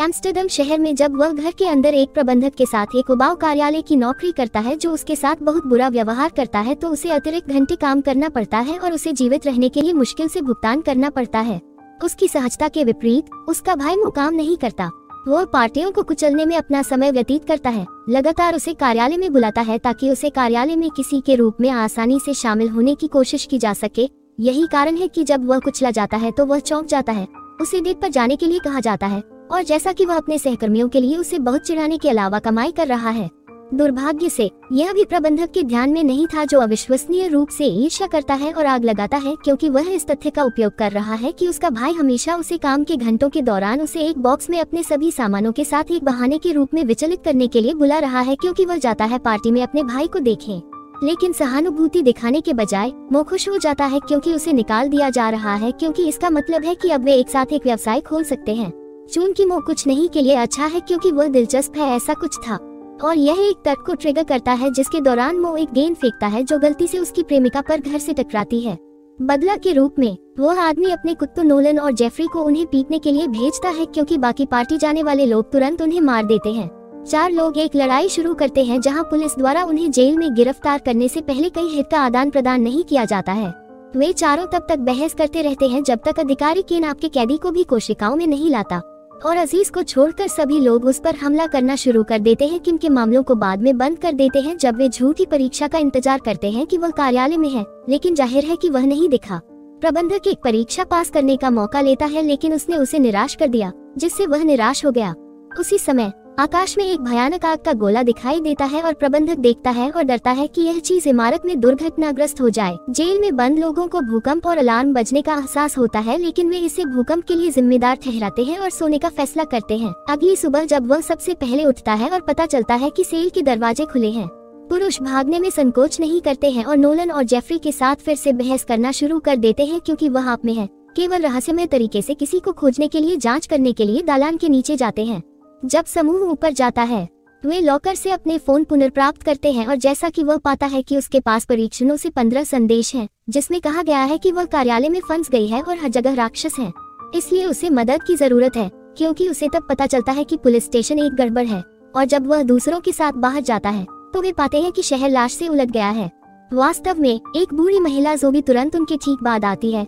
Amsterdam शहर में जब वह घर के अंदर एक प्रबंधक के साथ एक उबाऊ कार्यालय की नौकरी करता है जो उसके साथ बहुत बुरा व्यवहार करता है, तो उसे अतिरिक्त घंटे काम करना पड़ता है और उसे जीवित रहने के लिए मुश्किल से भुगतान करना पड़ता है। उसकी सहजता के विपरीत उसका भाई वो काम नहीं करता। वह पार्टियों को कुचलने में अपना समय व्यतीत करता है, लगातार उसे कार्यालय में बुलाता है ताकि उसे कार्यालय में किसी के रूप में आसानी से शामिल होने की कोशिश की जा सके। यही कारण है कि जब वह कुचला जाता है तो वह चौंक जाता है। उसे डेट पर जाने के लिए कहा जाता है और जैसा कि वह अपने सहकर्मियों के लिए उसे बहुत चिढ़ाने के अलावा कमाई कर रहा है। दुर्भाग्य से यह भी प्रबंधक के ध्यान में नहीं था, जो अविश्वसनीय रूप से ईर्ष्या करता है और आग लगाता है, क्योंकि वह इस तथ्य का उपयोग कर रहा है कि उसका भाई हमेशा उसे काम के घंटों के दौरान उसे एक बॉक्स में अपने सभी सामानों के साथ एक बहाने के रूप में विचलित करने के लिए बुला रहा है, क्योंकि वह जाता है पार्टी में अपने भाई को देखें। लेकिन सहानुभूति दिखाने के बजाय वो खुश हो जाता है क्योंकि उसे निकाल दिया जा रहा है, क्योंकि इसका मतलब है कि अब वे एक साथ एक व्यवसाय खोल सकते हैं। चूंकि वो कुछ नहीं के लिए अच्छा है क्योंकि वह दिलचस्प है, ऐसा कुछ था। और यह एक तर्क को ट्रिगर करता है जिसके दौरान वो एक गेंद फेंकता है जो गलती से उसकी प्रेमिका पर घर से टकराती है। बदला के रूप में वह आदमी अपने कुत्तों नोलन और जेफरी को उन्हें पीटने के लिए भेजता है, क्योंकि बाकी पार्टी जाने वाले लोग तुरंत उन्हें मार देते हैं। 4 लोग एक लड़ाई शुरू करते हैं जहां पुलिस द्वारा उन्हें जेल में गिरफ्तार करने से पहले कई हित का आदान प्रदान नहीं किया जाता है। वे चारों तब तक बहस करते रहते हैं जब तक अधिकारी केन आपके कैदी को भी कोशिकाओं में नहीं लाता, और अजीज को छोड़कर सभी लोग उस पर हमला करना शुरू कर देते हैं। किम के मामलों को बाद में बंद कर देते हैं जब वे झूठी परीक्षा का इंतजार करते हैं कि वह कार्यालय में है, लेकिन जाहिर है कि वह नहीं दिखा। प्रबंधक एक परीक्षा पास करने का मौका लेता है, लेकिन उसने उसे निराश कर दिया, जिससे वह निराश हो गया। उसी समय आकाश में एक भयानक आग का गोला दिखाई देता है और प्रबंधक देखता है और डरता है कि यह चीज इमारत में दुर्घटनाग्रस्त हो जाए। जेल में बंद लोगों को भूकंप और अलार्म बजने का एहसास होता है, लेकिन वे इसे भूकंप के लिए जिम्मेदार ठहराते हैं और सोने का फैसला करते हैं। अगली सुबह जब वह सबसे पहले उठता है और पता चलता है कि सेल के दरवाजे खुले हैं, पुरुष भागने में संकोच नहीं करते हैं और नोलन और जेफरी के साथ फिर से बहस करना शुरू कर देते हैं, क्योंकि वह आप में है। केवल रहस्यमय तरीके से किसी को खोजने के लिए जाँच करने के लिए दालान के नीचे जाते हैं। जब समूह ऊपर जाता है वे लॉकर से अपने फोन पुनर्प्राप्त करते हैं और जैसा कि वह पाता है कि उसके पास परीक्षणों से 15 संदेश हैं, जिसमें कहा गया है कि वह कार्यालय में फंस गई है और हर जगह राक्षस हैं। इसलिए उसे मदद की जरूरत है, क्योंकि उसे तब पता चलता है कि पुलिस स्टेशन एक गड़बड़ है। और जब वह दूसरों के साथ बाहर जाता है तो वे पाते हैं कि शहर लाश से उलट गया है। वास्तव में एक बूढ़ी महिला जोबी तुरंत उनके ठीक बाद आती है।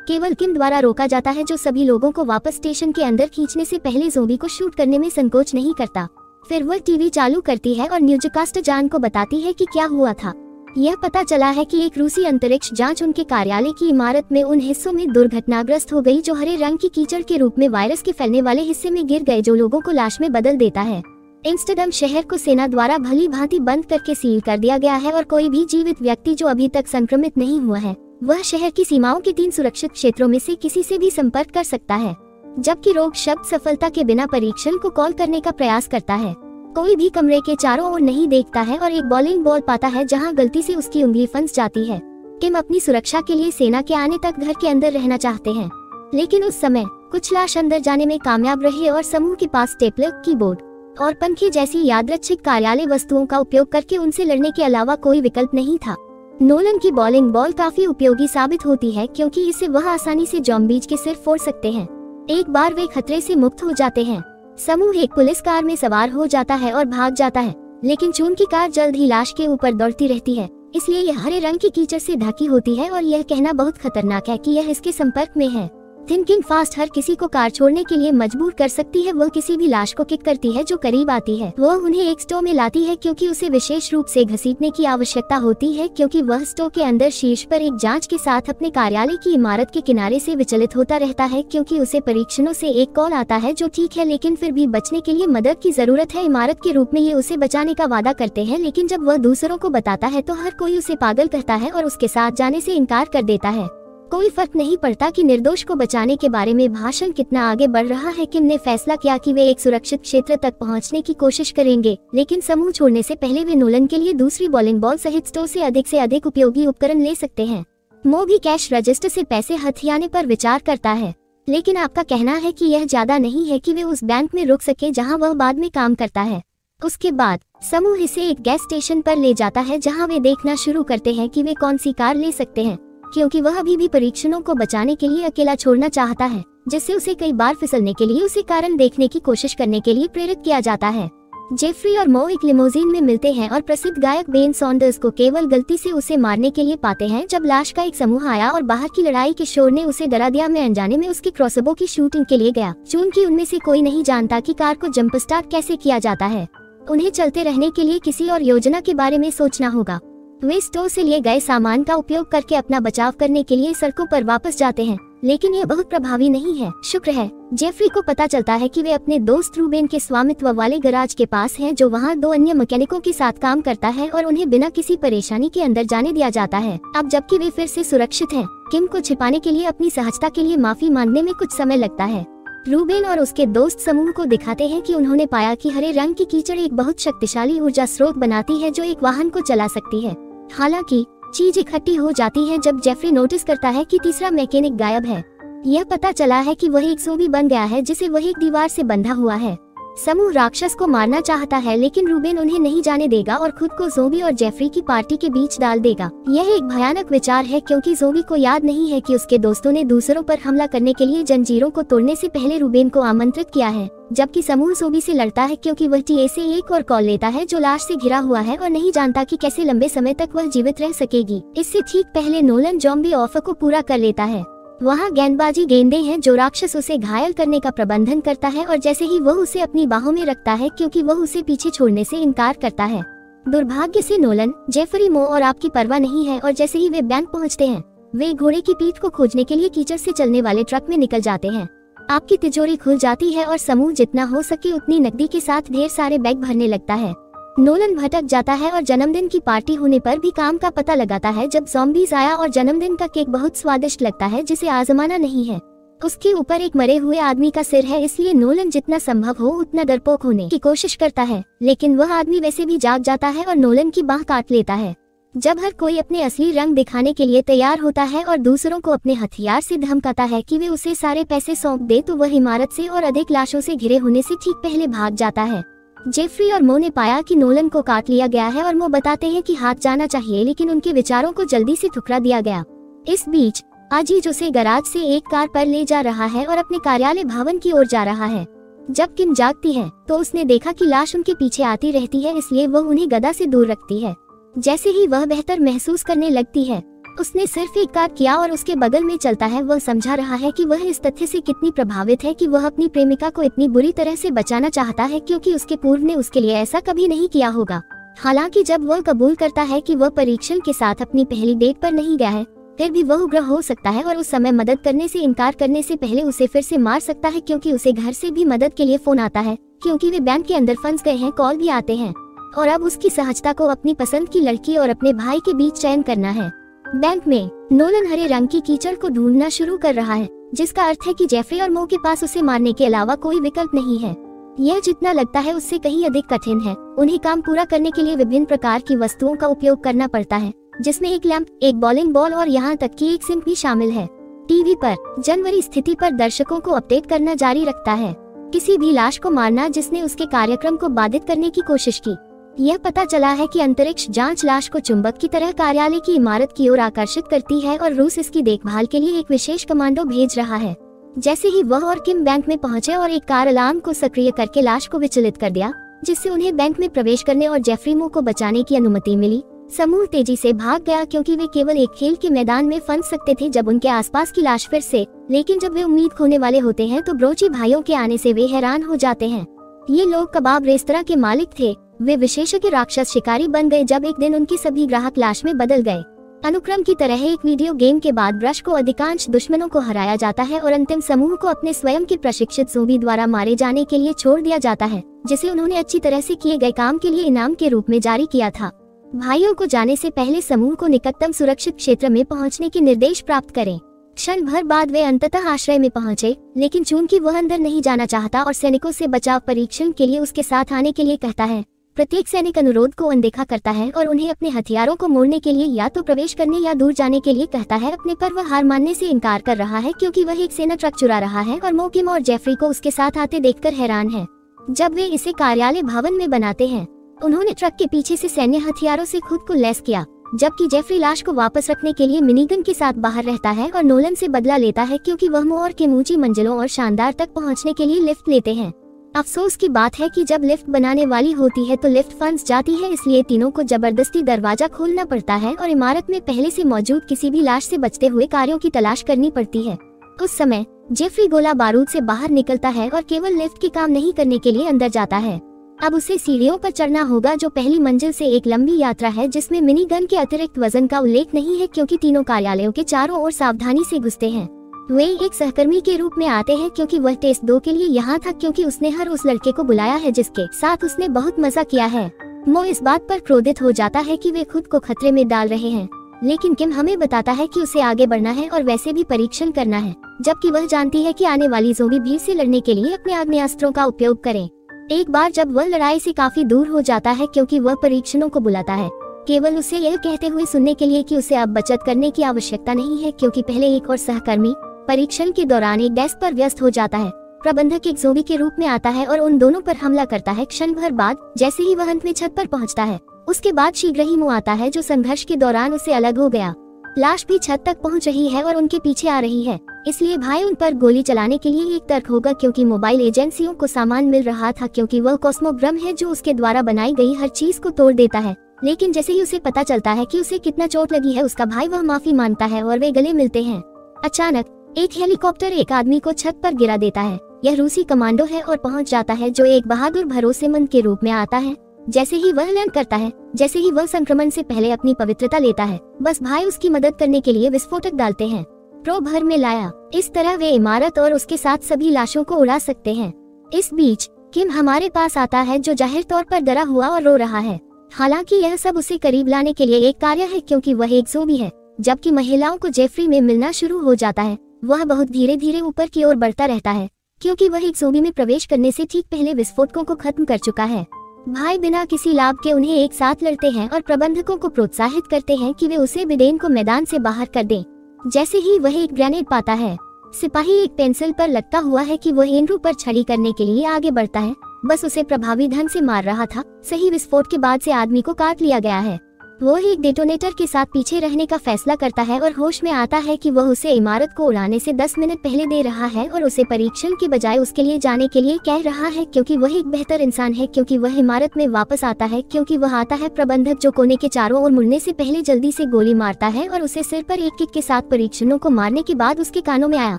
केवल किम द्वारा रोका जाता है, जो सभी लोगों को वापस स्टेशन के अंदर खींचने से पहले ज़ोंबी को शूट करने में संकोच नहीं करता। फिर वह टीवी चालू करती है और न्यूज़कास्ट जान को बताती है कि क्या हुआ था। यह पता चला है कि एक रूसी अंतरिक्ष जांच उनके कार्यालय की इमारत में उन हिस्सों में दुर्घटनाग्रस्त हो गई जो हरे रंग की कीचड़ के रूप में वायरस के फैलने वाले हिस्से में गिर गए, जो लोगों को लाश में बदल देता है। एम्स्टर्डम शहर को सेना द्वारा भली भांति बंद करके सील कर दिया गया है और कोई भी जीवित व्यक्ति जो अभी तक संक्रमित नहीं हुआ है वह शहर की सीमाओं के 3 सुरक्षित क्षेत्रों में से किसी से भी संपर्क कर सकता है, जबकि रोग शब्द सफलता के बिना परीक्षण को कॉल करने का प्रयास करता है। कोई भी कमरे के चारों ओर नहीं देखता है और एक बॉलिंग बॉल पाता है जहां गलती से उसकी उंगली फंस जाती है। किम अपनी सुरक्षा के लिए सेना के आने तक घर के अंदर रहना चाहते हैं, लेकिन उस समय कुछ लाश अंदर जाने में कामयाब रहे और समूह के पास स्टेपलर, कीबोर्ड और पंखे जैसी यादृच्छिक कार्यालय वस्तुओं का उपयोग करके उनसे लड़ने के अलावा कोई विकल्प नहीं था। नोलन की बॉलिंग बॉल काफी उपयोगी साबित होती है, क्योंकि इसे वह आसानी से जॉम्बीज के सिर फोड़ सकते हैं। एक बार वे खतरे से मुक्त हो जाते हैं, समूह एक पुलिस कार में सवार हो जाता है और भाग जाता है, लेकिन चूंकि कार जल्द ही लाश के ऊपर दौड़ती रहती है, इसलिए यह हरे रंग की कीचड़ से ढकी होती है और यह कहना बहुत खतरनाक है कि यह इसके संपर्क में है। थिंकिंग फास्ट हर किसी को कार छोड़ने के लिए मजबूर कर सकती है। वह किसी भी लाश को किक करती है जो करीब आती है। वह उन्हें एक स्टोव में लाती है क्योंकि उसे विशेष रूप से घसीटने की आवश्यकता होती है, क्योंकि वह स्टोव के अंदर शीर्ष पर एक जांच के साथ अपने कार्यालय की इमारत के किनारे से विचलित होता रहता है, क्योंकि उसे परीक्षणों से एक कॉल आता है जो ठीक है, लेकिन फिर भी बचने के लिए मदद की जरूरत है। इमारत के रूप में ये उसे बचाने का वादा करते हैं, लेकिन जब वह दूसरों को बताता है तो हर कोई उसे पागल कहता है और उसके साथ जाने से इनकार कर देता है। कोई फर्क नहीं पड़ता कि निर्दोष को बचाने के बारे में भाषण कितना आगे बढ़ रहा है। किम ने फैसला किया कि वे एक सुरक्षित क्षेत्र तक पहुंचने की कोशिश करेंगे, लेकिन समूह छोड़ने से पहले वे नोलन के लिए दूसरी बॉलिंग बॉल सहित 100 से अधिक उपयोगी उपकरण ले सकते हैं। मो भी कैश रजिस्टर से पैसे हथियाने पर विचार करता है, लेकिन आपका कहना है कि यह ज्यादा नहीं है कि वे उस बैंक में रुक सके जहाँ वह बाद में काम करता है। उसके बाद समूह इसे एक गैस स्टेशन पर ले जाता है जहाँ वे देखना शुरू करते हैं कि वे कौन सी कार ले सकते हैं, क्योंकि वह अभी भी परीक्षणों को बचाने के लिए अकेला छोड़ना चाहता है। जिससे उसे कई बार फिसलने के लिए उसे कारण देखने की कोशिश करने के लिए प्रेरित किया जाता है। जेफरी और मो एक लिमोजीन में मिलते हैं और प्रसिद्ध गायक बेन सॉन्डर्स को केवल गलती से उसे मारने के लिए पाते हैं जब लाश का एक समूह आया और बाहर की लड़ाई के शोर ने उसे डरा दिया। में अनजाने में उसके क्रॉसबो की शूटिंग के लिए गया, चूंकि उनमें से कोई नहीं जानता कि कार को जंप स्टार्ट कैसे किया जाता है। उन्हें चलते रहने के लिए किसी और योजना के बारे में सोचना होगा। वे स्टोर से लिए गए सामान का उपयोग करके अपना बचाव करने के लिए सड़कों पर वापस जाते हैं, लेकिन ये बहुत प्रभावी नहीं है। शुक्र है, जेफरी को पता चलता है कि वे अपने दोस्त रूबेन के स्वामित्व वाले गैराज के पास हैं, जो वहां 2 अन्य मैकेनिकों के साथ काम करता है और उन्हें बिना किसी परेशानी के अंदर जाने दिया जाता है। अब जबकि वे फिर से सुरक्षित हैं, किम को छिपाने के लिए अपनी सहजता के लिए माफी मांगने में कुछ समय लगता है। रूबेन और उसके दोस्त समूह को दिखाते हैं कि उन्होंने पाया कि हरे रंग की कीचड़ एक बहुत शक्तिशाली ऊर्जा स्रोत बनाती है जो एक वाहन को चला सकती है। हालांकि चीज इकट्ठी हो जाती है जब जेफरी नोटिस करता है कि तीसरा मैकेनिक गायब है। यह पता चला है कि वह एक ज़ॉम्बी बन गया है जिसे वह एक दीवार से बंधा हुआ है। समूह राक्षस को मारना चाहता है, लेकिन रूबेन उन्हें नहीं जाने देगा और खुद को ज़ॉम्बी और जेफरी की पार्टी के बीच डाल देगा। यह एक भयानक विचार है क्योंकि ज़ॉम्बी को याद नहीं है कि उसके दोस्तों ने दूसरों पर हमला करने के लिए जंजीरों को तोड़ने से पहले रूबेन को आमंत्रित किया है, जबकि समूह ज़ॉम्बी से लड़ता है क्योंकि वह टीए से एक और कॉल लेता है जो लाश से घिरा हुआ है और नहीं जानता कि कैसे लंबे समय तक वह जीवित रह सकेगी। इससे ठीक पहले नोलन ज़ॉम्बी ऑफर को पूरा कर लेता है। वहाँ गेंदबाजी गेंदें हैं जो राक्षस उसे घायल करने का प्रबंधन करता है और जैसे ही वह उसे अपनी बाहों में रखता है क्योंकि वह उसे पीछे छोड़ने से इनकार करता है। दुर्भाग्य से नोलन, जेफरी, मो और आपकी परवाह नहीं है और जैसे ही वे बैंक पहुँचते हैं, वे घोड़े की पीठ को खोजने के लिए कीचड़ से चलने वाले ट्रक में निकल जाते हैं। आपकी तिजोरी खुल जाती है और समूह जितना हो सके उतनी नकदी के साथ ढेर सारे बैग भरने लगता है। नोलन भटक जाता है और जन्मदिन की पार्टी होने पर भी काम का पता लगाता है जब ज़ॉम्बीज आया और जन्मदिन का केक बहुत स्वादिष्ट लगता है जिसे आजमाना नहीं है। उसके ऊपर एक मरे हुए आदमी का सिर है, इसलिए नोलन जितना संभव हो उतना डरपोक होने की कोशिश करता है, लेकिन वह आदमी वैसे भी जाग जाता है और नोलन की बाह काट लेता है। जब हर कोई अपने असली रंग दिखाने के लिए तैयार होता है और दूसरों को अपने हथियार से धमकाता है कि वे उसे सारे पैसे सौंप दे, तो वह इमारत से और अधिक लाशों से घिरे होने से ठीक पहले भाग जाता है। जेफरी और मो ने पाया कि नोलन को काट लिया गया है और मो बताते हैं कि हाथ जाना चाहिए, लेकिन उनके विचारों को जल्दी से ठुकरा दिया गया। इस बीच अजीज उसे गैराज से एक कार पर ले जा रहा है और अपने कार्यालय भवन की ओर जा रहा है। जब किम जागती है तो उसने देखा कि लाश उनके पीछे आती रहती है, इसलिए वह उन्हें गदा से दूर रखती है। जैसे ही वह बेहतर महसूस करने लगती है, उसने सिर्फ एक कार किया और उसके बगल में चलता है। वह समझा रहा है कि वह इस तथ्य से कितनी प्रभावित है कि वह अपनी प्रेमिका को इतनी बुरी तरह से बचाना चाहता है क्योंकि उसके पूर्व ने उसके लिए ऐसा कभी नहीं किया होगा। हालांकि जब वह कबूल करता है कि वह परीक्षण के साथ अपनी पहली डेट पर नहीं गया है, फिर भी वह उग्र हो सकता है और उस समय मदद करने से इनकार करने से पहले उसे फिर से मार सकता है क्योंकि उसे घर से भी मदद के लिए फोन आता है क्योंकि वे बैंक के अंदर फंस गए हैं। कॉल भी आते हैं और अब उसकी सहजता को अपनी पसंद की लड़की और अपने भाई के बीच चयन करना है। बैंक में नोलन हरे रंग की कीचड़ को ढूंढना शुरू कर रहा है, जिसका अर्थ है कि जेफरी और मो के पास उसे मारने के अलावा कोई विकल्प नहीं है। यह जितना लगता है उससे कहीं अधिक कठिन है। उन्हें काम पूरा करने के लिए विभिन्न प्रकार की वस्तुओं का उपयोग करना पड़ता है, जिसमें एक लैंप, एक बॉलिंग बॉल और यहाँ तक कि एक सिंक भी शामिल है। टीवी पर जनवरी स्थिति पर दर्शकों को अपडेट करना जारी रखता है। किसी भी लाश को मारना जिसने उसके कार्यक्रम को बाधित करने की कोशिश की। यह पता चला है कि अंतरिक्ष जांच लाश को चुंबक की तरह कार्यालय की इमारत की ओर आकर्षित करती है और रूस इसकी देखभाल के लिए एक विशेष कमांडो भेज रहा है। जैसे ही वह और किम बैंक में पहुंचे और एक कार अलार्म को सक्रिय करके लाश को विचलित कर दिया, जिससे उन्हें बैंक में प्रवेश करने और जेफरी मो को बचाने की अनुमति मिली। समूह तेजी से भाग गया क्योंकि वे केवल एक खेल के मैदान में फंस सकते थे जब उनके आसपास की लाश फिर से, लेकिन जब वे उम्मीद खोने वाले होते हैं तो ब्रोची भाइयों के आने से वे हैरान हो जाते हैं। ये लोग कबाब रेस्तरां के मालिक थे। वे विशेषज्ञ राक्षस शिकारी बन गए जब एक दिन उनके सभी ग्राहक लाश में बदल गए। अनुक्रम की तरह एक वीडियो गेम के बाद ब्रश को अधिकांश दुश्मनों को हराया जाता है और अंतिम समूह को अपने स्वयं के प्रशिक्षित ज़ॉम्बी द्वारा मारे जाने के लिए छोड़ दिया जाता है, जिसे उन्होंने अच्छी तरह से किए गए काम के लिए इनाम के रूप में जारी किया था। भाइयों को जाने से पहले समूह को निकटतम सुरक्षित क्षेत्र में पहुंचने के निर्देश प्राप्त करें। क्षण भर बाद वे अंततः आश्रय में पहुंचे, लेकिन चूंकि वह अंदर नहीं जाना चाहता और सैनिकों से बचाव परीक्षण के लिए उसके साथ आने के लिए कहता है, प्रत्येक सैनिक अनुरोध को अनदेखा करता है और उन्हें अपने हथियारों को मोड़ने के लिए या तो प्रवेश करने या दूर जाने के लिए कहता है। अपने पर वह हार मानने से इनकार कर रहा है क्योंकि वह एक सेना ट्रक चुरा रहा है और मो, किम और जेफरी को उसके साथ आते देखकर हैरान है। जब वे इसे कार्यालय भवन में बनाते हैं, उन्होंने ट्रक के पीछे से सैन्य हथियारों से खुद को लैस किया। जबकि जेफरी लाश को वापस रखने के लिए मिनीगन के साथ बाहर रहता है और नोलन से बदला लेता है क्योंकि वह मोर के ऊंची मंजिलों और शानदार तक पहुंचने के लिए लिफ्ट लेते हैं। अफसोस की बात है कि जब लिफ्ट बनाने वाली होती है तो लिफ्ट फंस जाती है, इसलिए तीनों को जबरदस्ती दरवाजा खोलना पड़ता है और इमारत में पहले से मौजूद किसी भी लाश से बचते हुए कार्यों की तलाश करनी पड़ती है। उस समय जेफरी गोला बारूद से बाहर निकलता है और केवल लिफ्ट के काम नहीं करने के लिए अंदर जाता है। अब उसे सीढ़ियों पर चढ़ना होगा जो पहली मंजिल से एक लंबी यात्रा है जिसमें मिनी गन के अतिरिक्त वजन का उल्लेख नहीं है क्योंकि तीनों कार्यालयों के चारों ओर सावधानी से घुसते हैं। वे एक सहकर्मी के रूप में आते हैं क्योंकि वह टेस्ट 2 के लिए यहाँ था क्योंकि उसने हर उस लड़के को बुलाया है जिसके साथ उसने बहुत मजा किया है। मो इस बात पर क्रोधित हो जाता है कि वे खुद को खतरे में डाल रहे हैं, लेकिन किम हमें बताता है कि उसे आगे बढ़ना है और वैसे भी परीक्षण करना है, जबकि वह जानती है कि आने वाली ज़ोंबी भीड़ से लड़ने के लिए अपने आग्नेयास्त्रों का उपयोग करें। एक बार जब वह लड़ाई से काफी दूर हो जाता है क्योंकि वह परीक्षणों को बुलाता है, केवल उसे यह कहते हुए सुनने के लिए कि उसे अब बचत करने की आवश्यकता नहीं है क्योंकि पहले एक और सहकर्मी परीक्षण के दौरान एक डेस्क पर व्यस्त हो जाता है। प्रबंधक एक ज़ोंबी के रूप में आता है और उन दोनों पर हमला करता है। क्षण भर बाद जैसे ही वह अंत में छत पर पहुंचता है, उसके बाद शीघ्र ही मो आता है जो संघर्ष के दौरान उससे अलग हो गया। लाश भी छत तक पहुंच रही है और उनके पीछे आ रही है, इसलिए भाई उन पर गोली चलाने के लिए एक तर्क होगा क्योंकि मोबाइल एजेंसियों को सामान मिल रहा था क्योंकि वह कॉस्मोग्राम है जो उसके द्वारा बनाई गई हर चीज को तोड़ देता है। लेकिन जैसे ही उसे पता चलता है कि उसे कितना चोट लगी है, उसका भाई वह माफी मांगता है और वे गले मिलते हैं। अचानक एक हेलीकॉप्टर एक आदमी को छत पर गिरा देता है। यह रूसी कमांडो है और पहुंच जाता है जो एक बहादुर भरोसेमंद के रूप में आता है। जैसे ही वह लैंड करता है, जैसे ही वह संक्रमण से पहले अपनी पवित्रता लेता है, बस भाई उसकी मदद करने के लिए विस्फोटक डालते हैं। प्रो भर में लाया। इस तरह वे इमारत और उसके साथ सभी लाशों को उड़ा सकते हैं। इस बीच किम हमारे पास आता है जो जाहिर तौर पर डरा हुआ और रो रहा है। हालांकि यह सब उसे करीब लाने के लिए एक कार्य है क्योंकि वह एक ज़ोंबी है। जबकि महिलाओं को जेफरी में मिलना शुरू हो जाता है, वह बहुत धीरे धीरे ऊपर की ओर बढ़ता रहता है क्योंकि वह एक ज़ोंबी में प्रवेश करने से ठीक पहले विस्फोटकों को खत्म कर चुका है। भाई बिना किसी लाभ के उन्हें एक साथ लड़ते हैं और प्रबंधकों को प्रोत्साहित करते हैं कि वे उसे बिडेन को मैदान से बाहर कर दें। जैसे ही वह एक ग्रेनेड पाता है, सिपाही एक पेंसिल पर लटका हुआ है कि वह एंड्रू पर छड़ी करने के लिए आगे बढ़ता है, बस उसे प्रभावी ढंग से मार रहा था। सही विस्फोट के बाद से आदमी को काट लिया गया है। वो एक डेटोनेटर के साथ पीछे रहने का फैसला करता है और होश में आता है कि वह उसे इमारत को उड़ाने से 10 मिनट पहले दे रहा है और उसे परीक्षण के बजाय उसके लिए जाने के लिए कह रहा है क्योंकि वह एक बेहतर इंसान है, क्योंकि वह इमारत में वापस आता है, क्योंकि वह आता है प्रबंधक जो कोने के चारों ओर मुड़ने से पहले जल्दी से गोली मारता है और उसे सिर पर एक किक के साथ परीक्षणों को मारने के बाद उसके कानों में आया।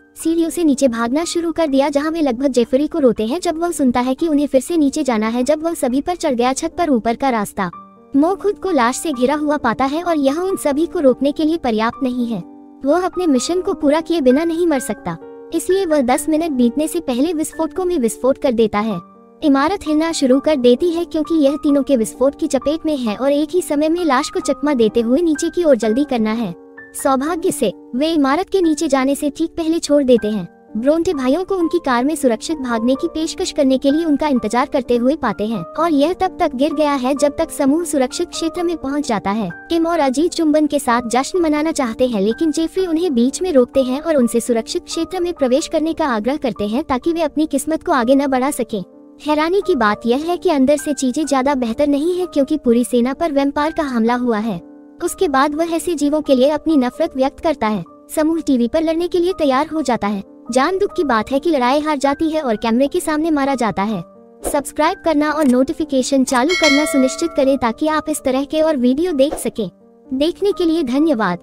सीढ़ियों से नीचे भागना शुरू कर दिया जहाँ वे लगभग जेफरी को रोते हैं जब वह सुनता है कि उन्हें फिर से नीचे जाना है। जब वह सभी पर चढ़ गया छत पर ऊपर का रास्ता, मो खुद को लाश से घिरा हुआ पाता है और यह उन सभी को रोकने के लिए पर्याप्त नहीं है। वह अपने मिशन को पूरा किए बिना नहीं मर सकता, इसलिए वह 10 मिनट बीतने से पहले विस्फोटकों में विस्फोट कर देता है। इमारत हिलना शुरू कर देती है क्योंकि यह तीनों के विस्फोट की चपेट में है और एक ही समय में लाश को चकमा देते हुए नीचे की ओर जल्दी करना है। सौभाग्य से वे इमारत के नीचे जाने से ठीक पहले छोड़ देते हैं। ब्रोंटे भाइयों को उनकी कार में सुरक्षित भागने की पेशकश करने के लिए उनका इंतजार करते हुए पाते हैं और यह तब तक गिर गया है जब तक समूह सुरक्षित क्षेत्र में पहुंच जाता है। किम और अजीत चुंबन के साथ जश्न मनाना चाहते हैं, लेकिन जेफरी उन्हें बीच में रोकते हैं और उनसे सुरक्षित क्षेत्र में प्रवेश करने का आग्रह करते हैं ताकि वे अपनी किस्मत को आगे न बढ़ा सके। हैरानी की बात यह है कि अंदर से चीजें ज्यादा बेहतर नहीं है क्योंकि पूरी सेना पर वैम्पायर का हमला हुआ है। उसके बाद वह ऐसे जीवों के लिए अपनी नफरत व्यक्त करता है। समूह टीवी पर लड़ने के लिए तैयार हो जाता है। जान दुख की बात है कि लड़ाई हार जाती है और कैमरे के सामने मारा जाता है। सब्सक्राइब करना और नोटिफिकेशन चालू करना सुनिश्चित करें ताकि आप इस तरह के और वीडियो देख सकें। देखने के लिए धन्यवाद।